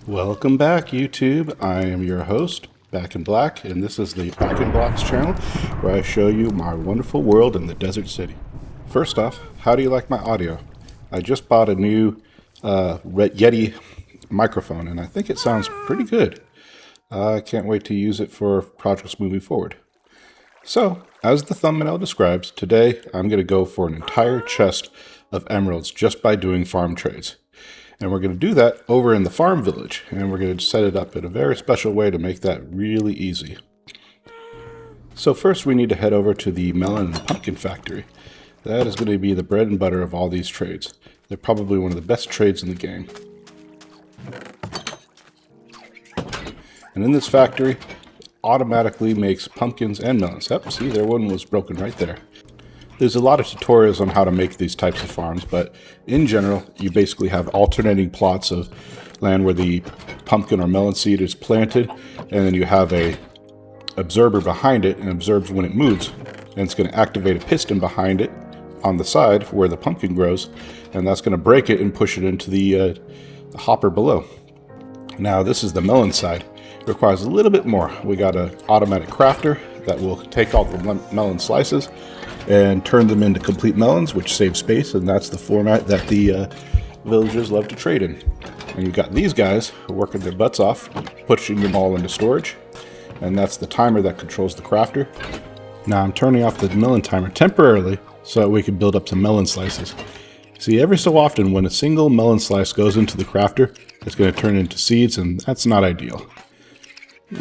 Welcome back, YouTube. I am your host, Back in Black, and this is the Back in Blacks channel, where I show you my wonderful world in the desert city. First off, how do you like my audio? I just bought a new Yeti microphone, and I think it sounds pretty good. I can't wait to use it for projects moving forward. So, as the thumbnail describes, today I'm going to go for an entire chest of emeralds just by doing farm trades. And we're going to do that over in the farm village, and we're going to set it up in a very special way to make that really easy. So first we need to head over to the melon and pumpkin factory. That is going to be the bread and butter of all these trades. They're probably one of the best trades in the game. And in this factory, it automatically makes pumpkins and melons. Yep, see, their one was broken right there. There's a lot of tutorials on how to make these types of farms, but in general, you basically have alternating plots of land where the pumpkin or melon seed is planted, and then you have a observer behind it and observes when it moves. And it's going to activate a piston behind it on the side where the pumpkin grows, and that's going to break it and push it into the hopper below. Now, this is the melon side. It requires a little bit more. We got an automatic crafter that will take all the melon slices and turn them into complete melons, which saves space, and that's the format that the villagers love to trade in. And you've got these guys working their butts off, pushing them all into storage, and that's the timer that controls the crafter. Now I'm turning off the melon timer temporarily so that we can build up some melon slices. See, every so often when a single melon slice goes into the crafter, it's going to turn into seeds, and that's not ideal.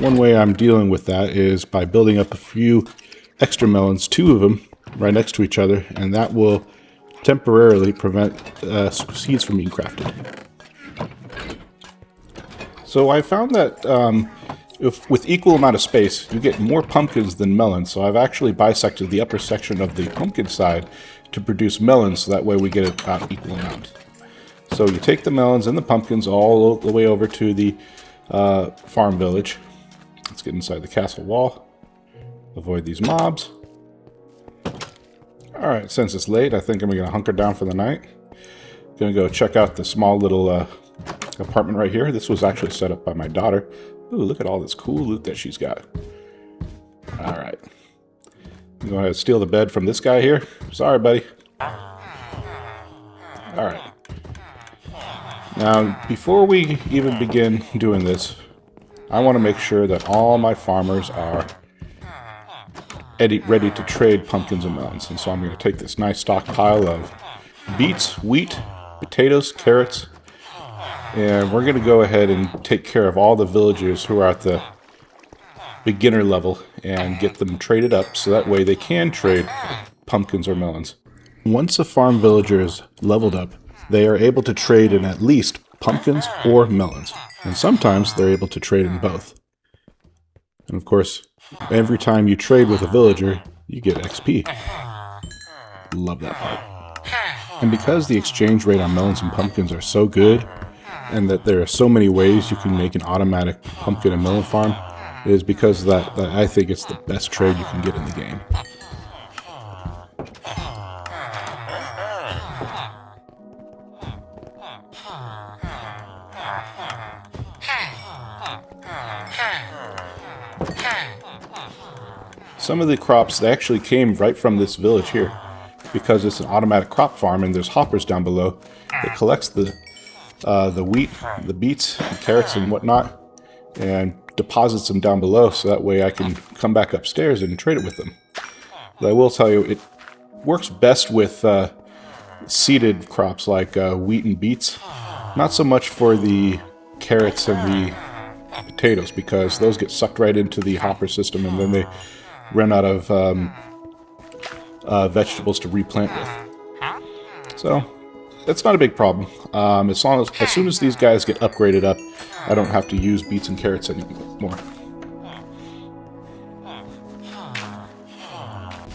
One way I'm dealing with that is by building up a few extra melons, 2 of them, right next to each other, and that will temporarily prevent seeds from being crafted. So I found that if with equal amount of space, you get more pumpkins than melons, so I've actually bisected the upper section of the pumpkin side to produce melons, so that way we get about equal amount. So you take the melons and the pumpkins all the way over to the farm village. Let's get inside the castle wall. Avoid these mobs. Alright, since it's late, I think I'm going to hunker down for the night. Going to go check out the small little apartment right here. This was actually set up by my daughter. Ooh, look at all this cool loot that she's got. Alright. I'm going to steal the bed from this guy here. Sorry, buddy. Alright. Now, before we even begin doing this, I want to make sure that all my farmers are ready to trade pumpkins and melons. And so I'm going to take this nice stockpile of beets, wheat, potatoes, carrots, and we're going to go ahead and take care of all the villagers who are at the beginner level and get them traded up so that way they can trade pumpkins or melons. Once a farm villager is leveled up, they are able to trade in at least pumpkins or melons, and sometimes they're able to trade in both. And of course, every time you trade with a villager, you get XP. Love that part. And because the exchange rate on melons and pumpkins are so good, and that there are so many ways you can make an automatic pumpkin and melon farm, it is because of that I think it's the best trade you can get in the game. Some of the crops, they actually came right from this village here, because it's an automatic crop farm and there's hoppers down below that collects the wheat, the beets, the carrots and whatnot, and deposits them down below so that way I can come back upstairs and trade it with them. But I will tell you, it works best with seeded crops like wheat and beets, not so much for the carrots and the potatoes, because those get sucked right into the hopper system and then they run out of vegetables to replant with. So that's not a big problem. As soon as these guys get upgraded up, I don't have to use beets and carrots anymore.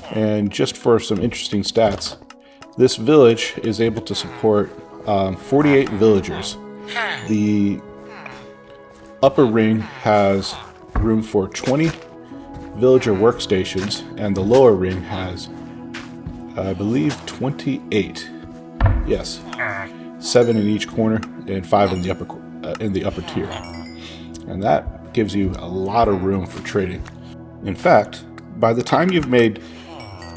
And just for some interesting stats, this village is able to support 48 villagers. The upper ring has room for 20 villager workstations, and the lower ring has, I believe, 28. Yes. 7 in each corner and 5 in the upper in the upper tier. And that gives you a lot of room for trading. In fact, by the time you've made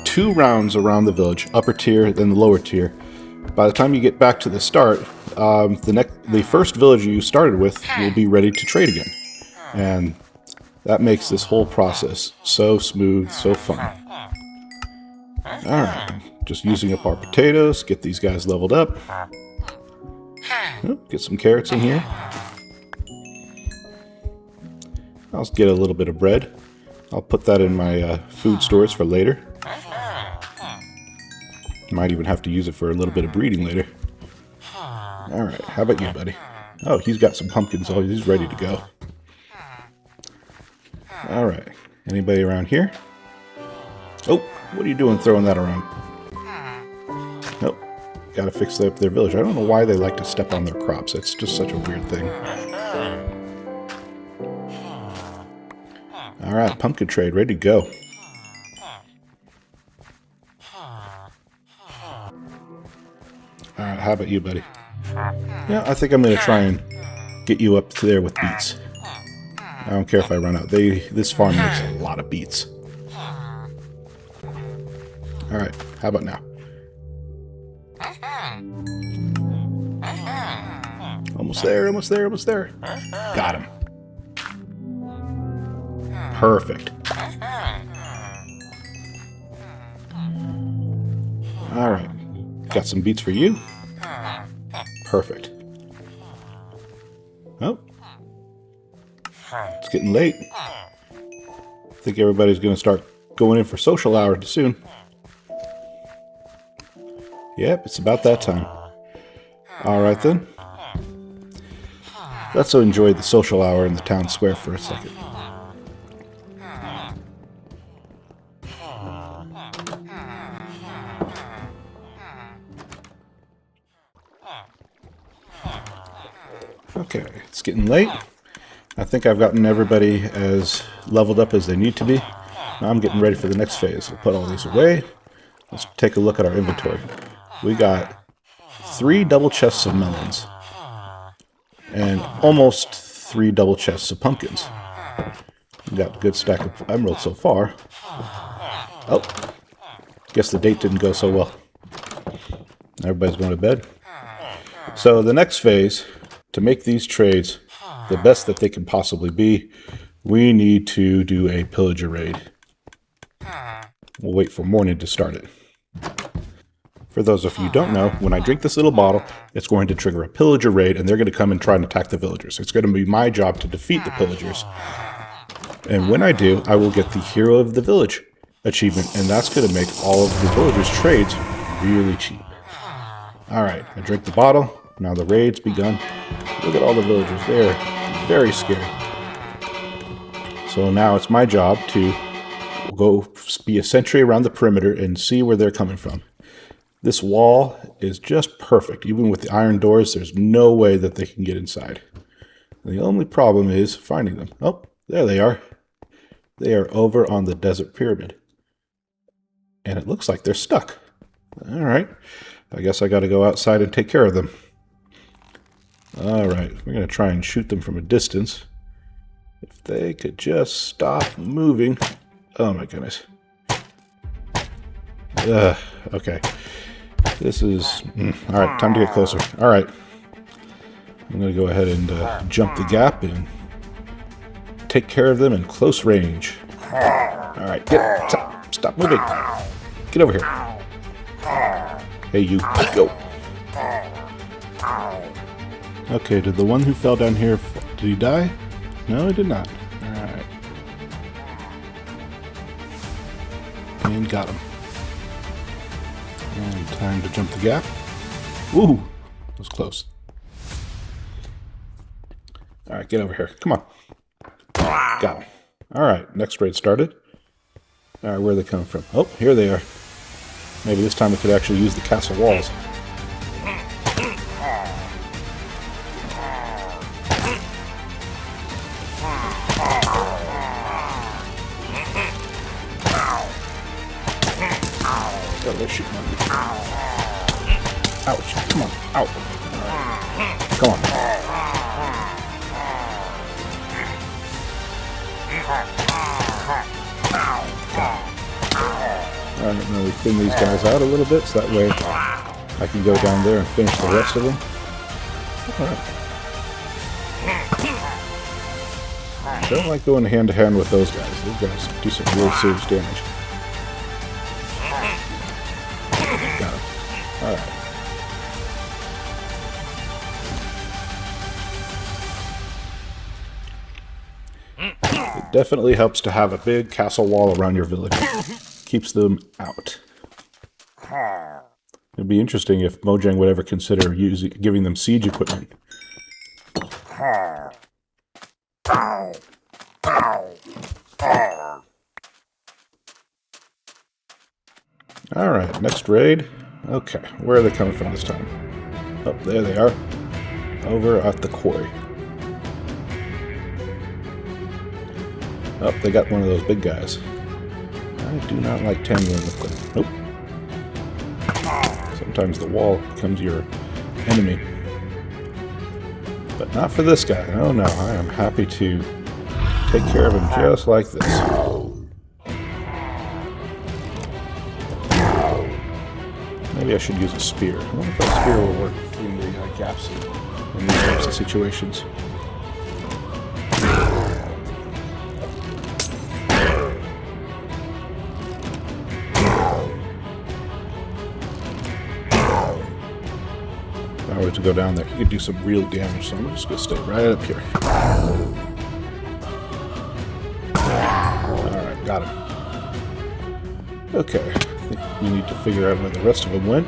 2 rounds around the village, upper tier, then the lower tier, by the time you get back to the start, the first village you started with will be ready to trade again. And that makes this whole process so smooth, so fun. Alright, just using up our potatoes, get these guys leveled up. Oh, get some carrots in here. I'll get a little bit of bread. I'll put that in my food stores for later. Might even have to use it for a little bit of breeding later. Alright, how about you, buddy? Oh, he's got some pumpkins. Oh, he's ready to go. Alright, anybody around here? Oh, what are you doing throwing that around? Nope, gotta fix up their village. I don't know why they like to step on their crops. It's just such a weird thing. Alright, pumpkin trade, ready to go. Alright, how about you, buddy? Yeah, I think I'm going to try and get you up to there with beets. I don't care if I run out. This farm makes a lot of beets. Alright, how about now? Almost there, almost there, almost there. Got him. Perfect. Alright. Got some beets for you. Perfect. Oh. It's getting late. I think everybody's going to start going in for social hour soon. Yep, it's about that time. Alright then. Let's enjoy the social hour in the town square for a second. Okay, it's getting late. I think I've gotten everybody as leveled up as they need to be. Now I'm getting ready for the next phase. We'll put all these away. Let's take a look at our inventory. We got 3 double chests of melons. And almost 3 double chests of pumpkins. We got a good stack of emeralds so far. Oh, guess the date didn't go so well. Everybody's going to bed. So the next phase, to make these trades the best that they can possibly be, we need to do a pillager raid. We'll wait for morning to start it. For those of you who don't know, when I drink this little bottle, it's going to trigger a pillager raid, and they're going to come and try and attack the villagers. It's going to be my job to defeat the pillagers. And when I do, I will get the Hero of the Village achievement, and that's going to make all of the villagers' trades really cheap. Alright, I drink the bottle. Now the raid's begun. Look at all the villagers. They're very scary. So now it's my job to go be a sentry around the perimeter and see where they're coming from. This wall is just perfect. Even with the iron doors, there's no way that they can get inside. The only problem is finding them. Oh, there they are. They are over on the desert pyramid. And it looks like they're stuck. Alright. I guess I got to go outside and take care of them. Alright, we're going to try and shoot them from a distance. If they could just stop moving. Oh my goodness. Okay. This is... Alright, time to get closer. Alright. I'm going to go ahead and jump the gap and take care of them in close range. Alright, stop moving. Get over here. Hey, you, go. Okay, did the one who fell down here, did he die? No, he did not. Alright. And got him. And time to jump the gap. Woo! That was close. Alright, get over here. Come on. Got him. Alright, next raid started. Alright, where are they coming from? Oh, here they are. Maybe this time we could actually use the castle walls. Oh, they're shooting at me. Ouch. Come on. Out. Come on. Alright, now we thin these guys out a little bit so that way I can go down there and finish the rest of them. Alright. Don't like going hand to hand with those guys. Those guys do some real serious damage. Got him. Alright. It definitely helps to have a big castle wall around your village. Keeps them out. It'd be interesting if Mojang would ever consider giving them siege equipment. Alright, next raid. Okay, where are they coming from this time? Oh, there they are. Over at the quarry. Oh, they got one of those big guys. I do not like tangling with them. Nope. Sometimes the wall becomes your enemy. But not for this guy. Oh no, I am happy to take care of him just like this. Maybe I should use a spear. I wonder if that spear will work between the gaps in these types of situations. If I were to go down there, he could do some real damage, so I'm just going to stay right up here. Alright, got him. Okay, I think we need to figure out where the rest of them went.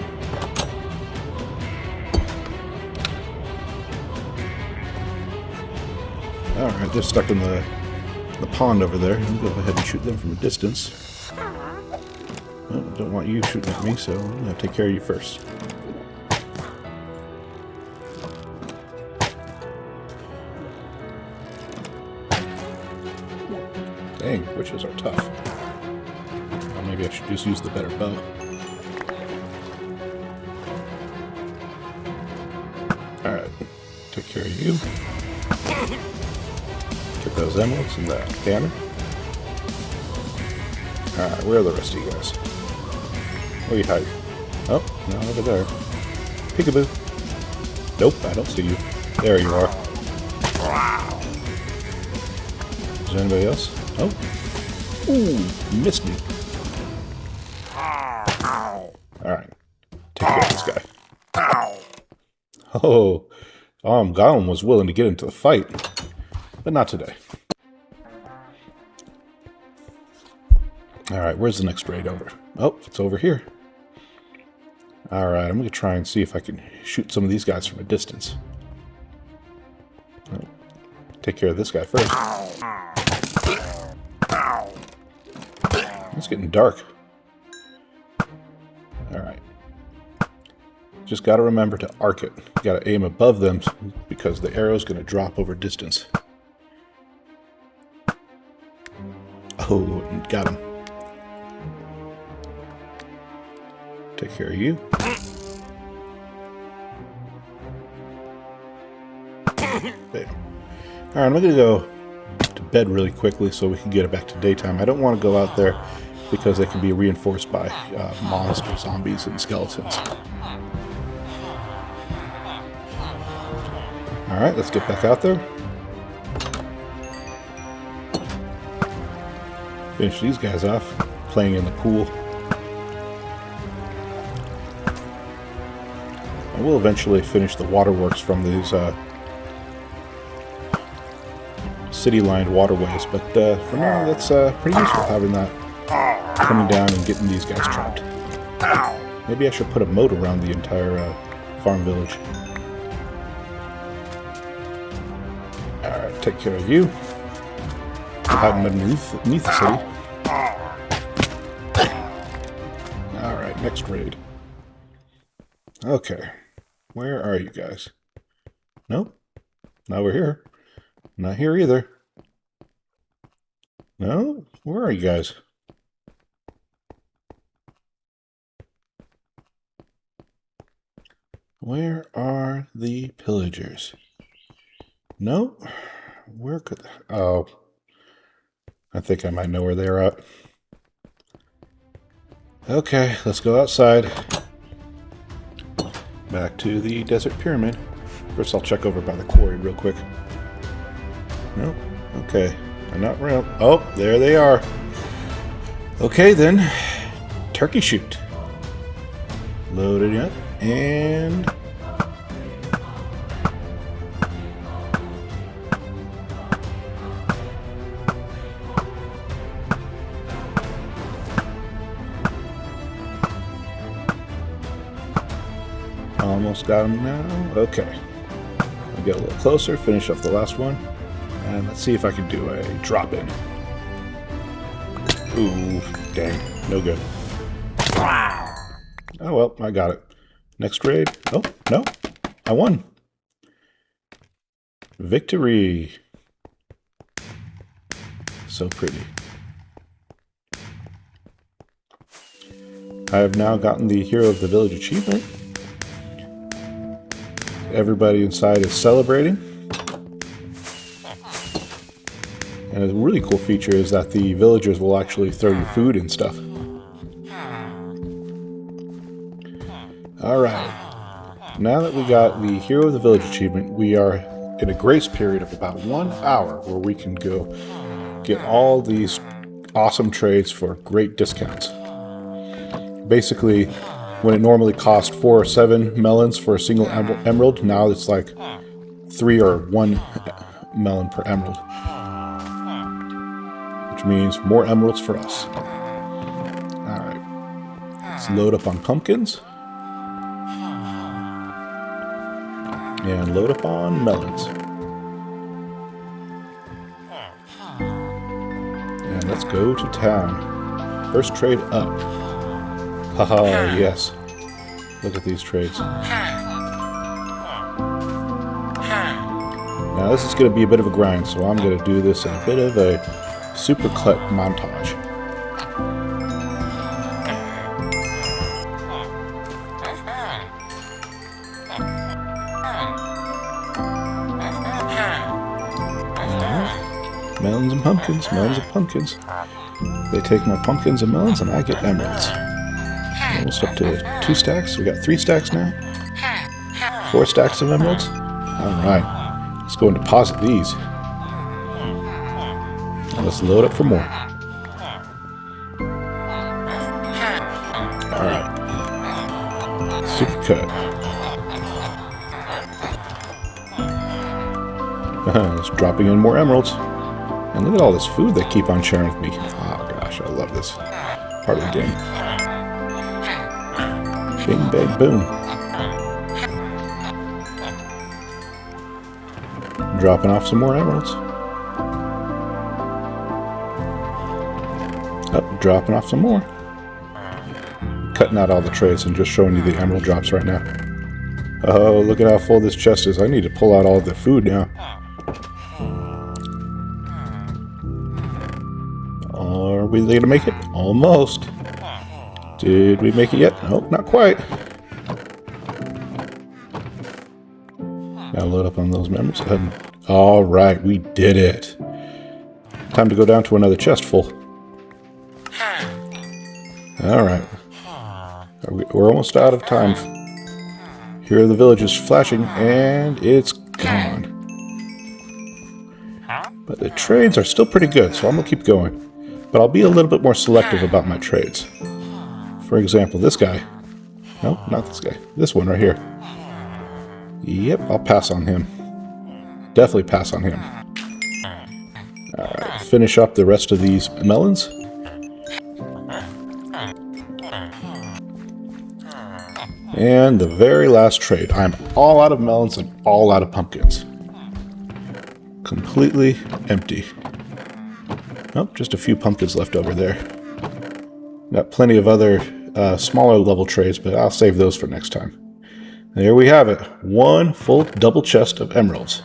Alright, they're stuck in the pond over there. I'll go ahead and shoot them from a distance. Oh, I don't want you shooting at me, so I'm going to take care of you first. Dang, witches are tough. Or maybe I should just use the better bow. Alright, take care of you. Get those emeralds and that banner. Alright, where are the rest of you guys? Where are you hiding? Oh, no, over there. Peekaboo. Nope, I don't see you. There you are. Is there anybody else? Oh. Ooh, you missed me. Alright. Take care of this guy. Oh. Gollum was willing to get into the fight. But not today. Alright, where's the next raid over? Oh, it's over here. Alright, I'm going to try and see if I can shoot some of these guys from a distance. Oh, take care of this guy first. It's getting dark. Alright. Just gotta remember to arc it. You gotta aim above them because the arrow's gonna drop over distance. Oh, got him. Take care of you. Alright, I'm gonna go to bed really quickly so we can get it back to daytime. I don't want to go out there because they can be reinforced by monsters, zombies, and skeletons. Alright, let's get back out there. Finish these guys off, playing in the pool. I will eventually finish the waterworks from these city-lined waterways, but for now, that's pretty useful having that coming down and getting these guys trapped. Maybe I should put a moat around the entire farm village. Alright, take care of you. Hiding underneath the city. Alright, next raid. Okay. Where are you guys? Nope. Not over here. Not here either. No? Where are you guys? Where are the pillagers? No? Where could... Oh. I think I might know where they're at. Okay, let's go outside. Back to the desert pyramid. First I'll check over by the quarry real quick. Nope. Okay. I'm not real. Oh, there they are. Okay then. Turkey shoot. Loading up and... almost got him now. Okay. I'll get a little closer, finish off the last one. And let's see if I can do a drop in. Ooh, dang. No good. Oh well, I got it. Next raid. Oh, no. I won. Victory. So pretty. I have now gotten the Hero of the Village achievement. Everybody inside is celebrating. And a really cool feature is that the villagers will actually throw you food and stuff. Alright. Now that we got the Hero of the Village achievement, we are in a grace period of about 1 hour where we can go get all these awesome trades for great discounts. Basically, when it normally cost 4 or 7 melons for a single emerald, now it's like 3 or 1 melon per emerald. Which means more emeralds for us. Alright. Let's load up on pumpkins. And load up on melons. And let's go to town. First trade up. Haha, yes. Look at these trades. Now this is going to be a bit of a grind, so I'm going to do this in a bit of a supercut montage. Melons and pumpkins, melons and pumpkins. They take my pumpkins and melons and I get emeralds. Almost up to 2 stacks. We got 3 stacks now. 4 stacks of emeralds. Alright. Let's go and deposit these. And let's load up for more. Alright. Super cut. It's dropping in more emeralds. And look at all this food they keep on sharing with me. Oh gosh, I love this part of the game. Bing, bang, boom. Dropping off some more emeralds. Up, dropping off some more. Cutting out all the trades and just showing you the emerald drops right now. Oh, look at how full this chest is. I need to pull out all the food now. Are we going to make it? Almost. Did we make it yet? Nope, not quite. Now load up on those members. Alright, we did it. Time to go down to another chest full. Alright. We're almost out of time. Here the village is flashing, and it's gone. But the trades are still pretty good, so I'm going to keep going. But I'll be a little bit more selective about my trades. For example, this guy. No, not this guy. This one right here. Yep, I'll pass on him. Definitely pass on him. Alright, finish up the rest of these melons. And the very last trade. I'm all out of melons and all out of pumpkins. Completely empty. Oh, just a few pumpkins left over there. Got plenty of other smaller level trades, but I'll save those for next time. There we have it. 1 full double chest of emeralds.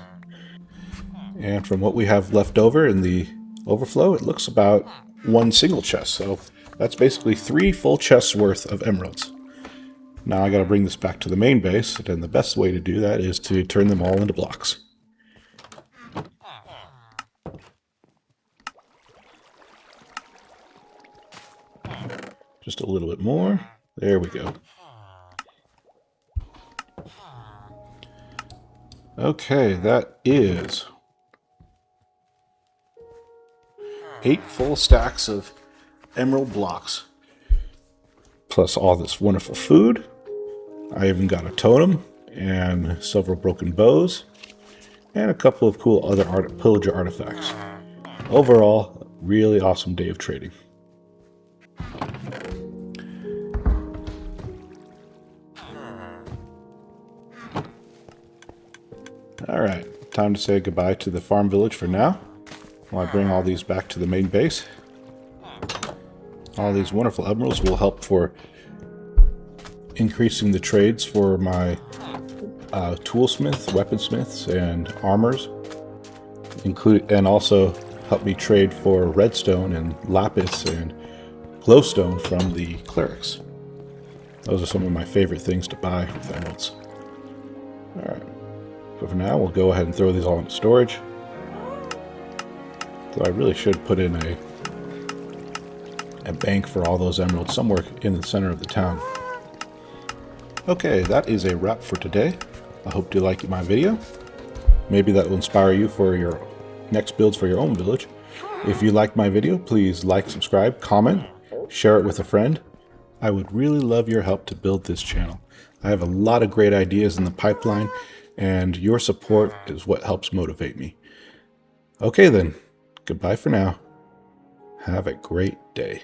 And from what we have left over in the overflow, it looks about 1 single chest. So that's basically 3 full chests worth of emeralds. Now I got to bring this back to the main base, and the best way to do that is to turn them all into blocks. Just a little bit more. There we go. Okay, that is 8 full stacks of emerald blocks. Plus all this wonderful food. I even got a totem and several broken bows and a couple of cool other pillager artifacts. Overall, really awesome day of trading. Alright, time to say goodbye to the farm village for now, while I bring all these back to the main base. All these wonderful emeralds will help for increasing the trades for my toolsmiths, weaponsmiths, and armors, and also help me trade for redstone and lapis and glowstone from the clerics. Those are some of my favorite things to buy with emeralds. Alright, so for now we'll go ahead and throw these all into storage. So I really should put in a bank for all those emeralds somewhere in the center of the town. Okay, that is a wrap for today. I hope you liked my video. Maybe that will inspire you for your next builds for your own village. If you liked my video, please like, subscribe, comment, share it with a friend. I would really love your help to build this channel. I have a lot of great ideas in the pipeline, and your support is what helps motivate me. Okay then, goodbye for now. Have a great day.